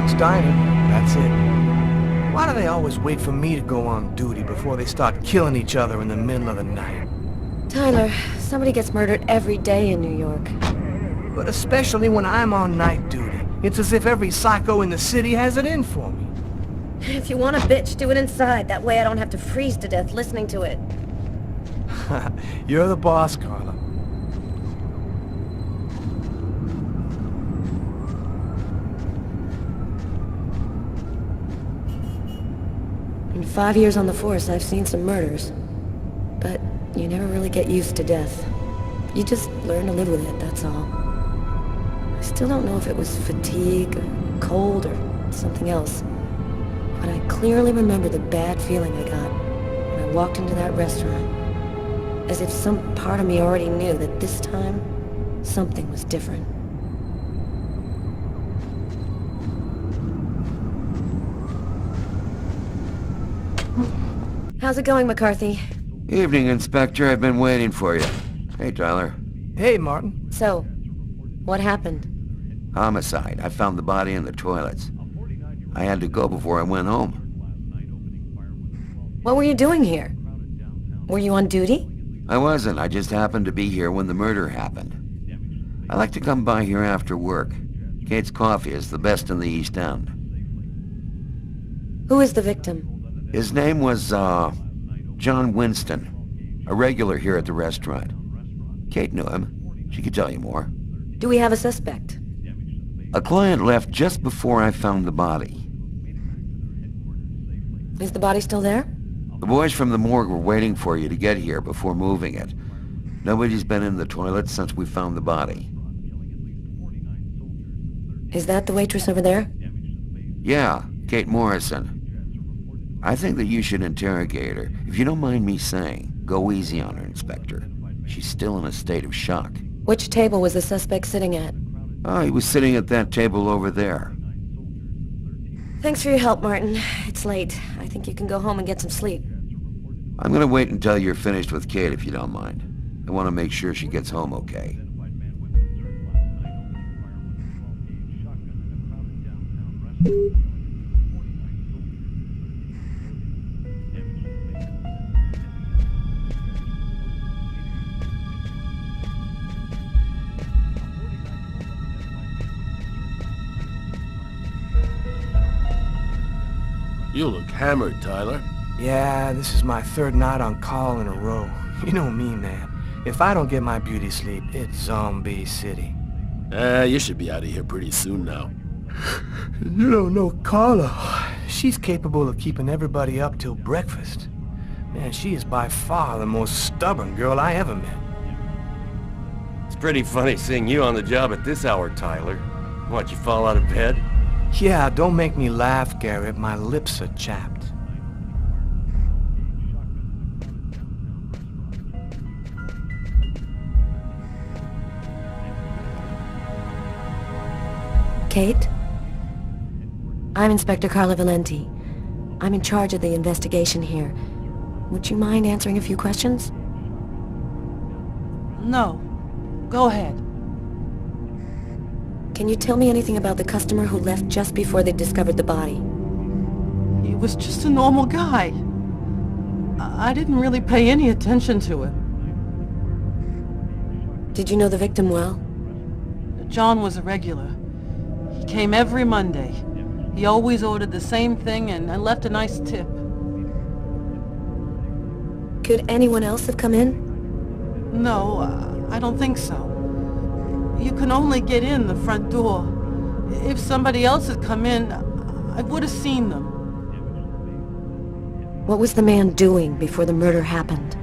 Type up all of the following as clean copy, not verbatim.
Doc's Diner. That's it. Why do they always wait for me to go on duty before they start killing each other in the middle of the night? Tyler, somebody gets murdered every day in New York. But especially when I'm on night duty. It's as if every psycho in the city has it in for me. If you want a bitch, do it inside. That way I don't have to freeze to death listening to it. You're the boss, Carla. In 5 years on the force, I've seen some murders. But you never really get used to death. You just learn to live with it, that's all. I still don't know if it was fatigue, or cold, or something else. But I clearly remember the bad feeling I got when I walked into that restaurant. As if some part of me already knew that this time, something was different. How's it going, McCarthy? Evening, Inspector. I've been waiting for you. Hey, Tyler. Hey, Martin. So, what happened? Homicide. I found the body in the toilets. I had to go before I went home. What were you doing here? Were you on duty? I wasn't. I just happened to be here when the murder happened. I like to come by here after work. Kate's Coffee is the best in the East End. Who is the victim? His name was, John Winston. A regular here at the restaurant. Kate knew him. She could tell you more. Do we have a suspect? A client left just before I found the body. Is the body still there? The boys from the morgue were waiting for you to get here before moving it. Nobody's been in the toilet since we found the body. Is that the waitress over there? Yeah, Kate Morrison. I think that you should interrogate her. If you don't mind me saying, go easy on her, Inspector. She's still in a state of shock. Which table was the suspect sitting at? Oh, he was sitting at that table over there. Thanks for your help, Martin. It's late. I think you can go home and get some sleep. I'm gonna wait until you're finished with Kate, if you don't mind. I want to make sure she gets home okay. You look hammered, Tyler. Yeah, this is my third night on call in a row. You know me, man. If I don't get my beauty sleep, it's Zombie City. You should be out of here pretty soon now. You don't know Carla. She's capable of keeping everybody up till breakfast. Man, she is by far the most stubborn girl I ever met. It's pretty funny seeing you on the job at this hour, Tyler. What, you fall out of bed? Yeah, don't make me laugh, Garrett. My lips are chapped. Kate? I'm Inspector Carla Valenti. I'm in charge of the investigation here. Would you mind answering a few questions? No. Go ahead. Can you tell me anything about the customer who left just before they discovered the body? He was just a normal guy. I didn't really pay any attention to him. Did you know the victim well? John was a regular. He came every Monday. He always ordered the same thing and left a nice tip. Could anyone else have come in? No, I don't think so. You can only get in the front door. If somebody else had come in, I would have seen them. What was the man doing before the murder happened?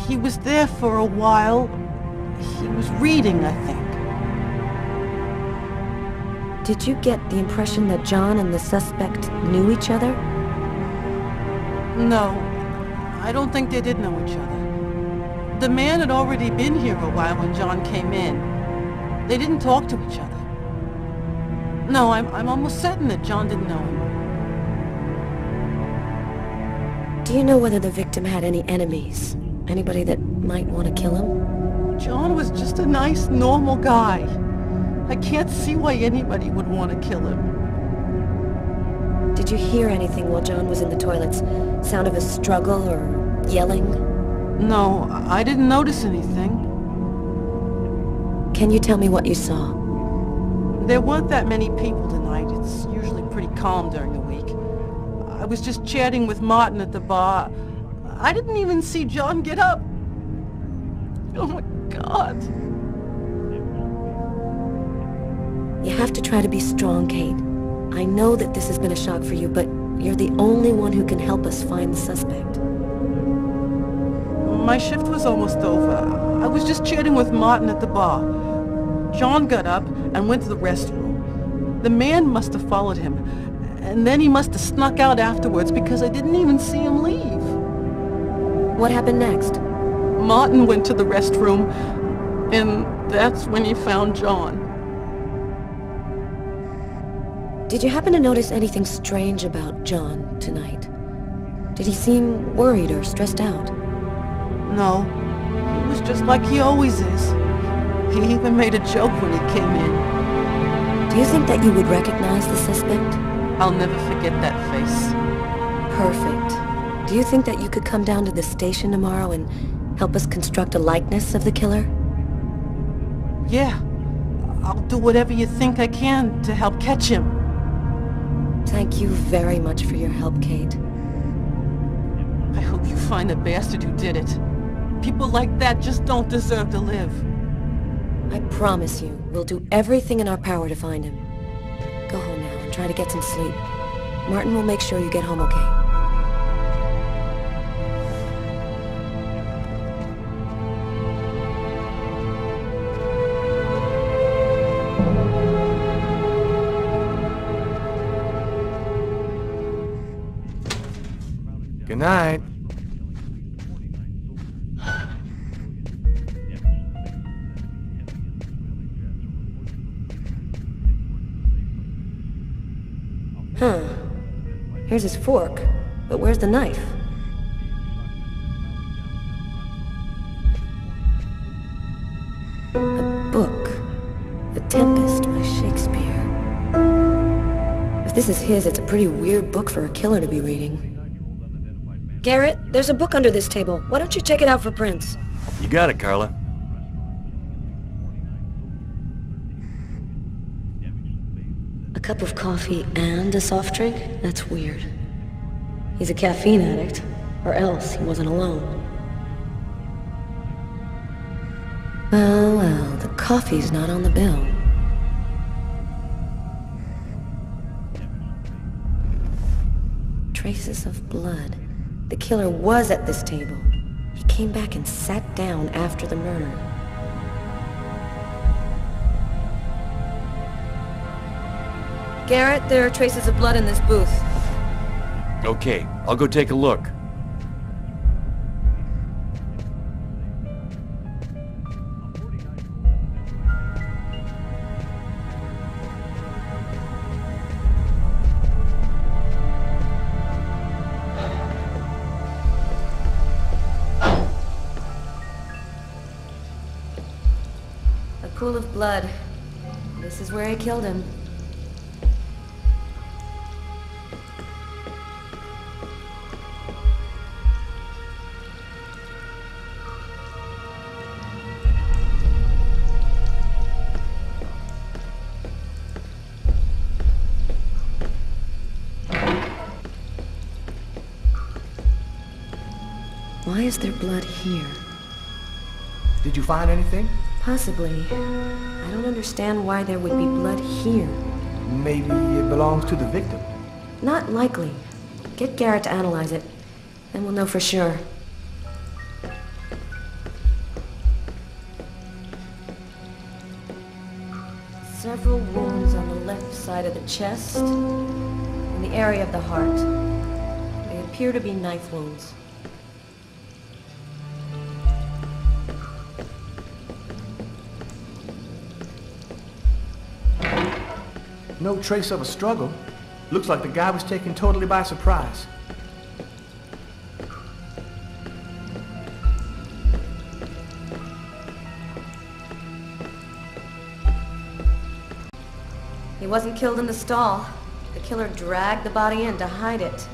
He was there for a while. He was reading, I think. Did you get the impression that John and the suspect knew each other? No, I don't think they did know each other. The man had already been here a while when John came in. They didn't talk to each other. No, I'm almost certain that John didn't know him. Do you know whether the victim had any enemies? Anybody that might want to kill him? John was just a nice, normal guy. I can't see why anybody would want to kill him. Did you hear anything while John was in the toilets? Sound of a struggle or yelling? No, I didn't notice anything. Can you tell me what you saw? There weren't that many people tonight. It's usually pretty calm during the week. I was just chatting with Martin at the bar. I didn't even see John get up. Oh my God. You have to try to be strong, Kate. I know that this has been a shock for you, but you're the only one who can help us find the suspect. My shift was almost over. I was just chatting with Martin at the bar. John got up and went to the restroom. The man must have followed him, and then he must have snuck out afterwards because I didn't even see him leave. What happened next? Martin went to the restroom, and that's when he found John. Did you happen to notice anything strange about John tonight? Did he seem worried or stressed out? No, he was just like he always is. He even made a joke when he came in. Do you think that you would recognize the suspect? I'll never forget that face. Perfect. Do you think that you could come down to the station tomorrow and help us construct a likeness of the killer? Yeah, I'll do whatever you think I can to help catch him. Thank you very much for your help, Kate. I hope you find the bastard who did it. People like that just don't deserve to live. I promise you, we'll do everything in our power to find him. Go home now and try to get some sleep. Martin will make sure you get home okay. Good night. Huh. Here's his fork, but where's the knife? A book. The Tempest by Shakespeare. If this is his, it's a pretty weird book for a killer to be reading. Garrett, there's a book under this table. Why don't you check it out for prints? You got it, Carla. A cup of coffee and a soft drink? That's weird. He's a caffeine addict, or else he wasn't alone. Well, the coffee's not on the bill. Traces of blood. The killer was at this table. He came back and sat down after the murder. Garrett, there are traces of blood in this booth. Okay, I'll go take a look. A pool of blood. This is where he killed him. Why is there blood here? Did you find anything? Possibly. I don't understand why there would be blood here. Maybe it belongs to the victim. Not likely. Get Garrett to analyze it. Then we'll know for sure. Several wounds on the left side of the chest and the area of the heart. They appear to be knife wounds. No trace of a struggle. Looks like the guy was taken totally by surprise. He wasn't killed in the stall. The killer dragged the body in to hide it.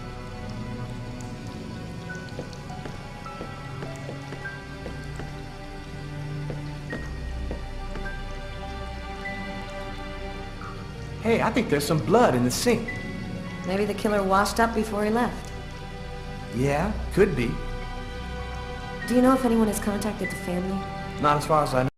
Hey, I think there's some blood in the sink. Maybe the killer washed up before he left. Yeah, could be. Do you know if anyone has contacted the family? Not as far as I know.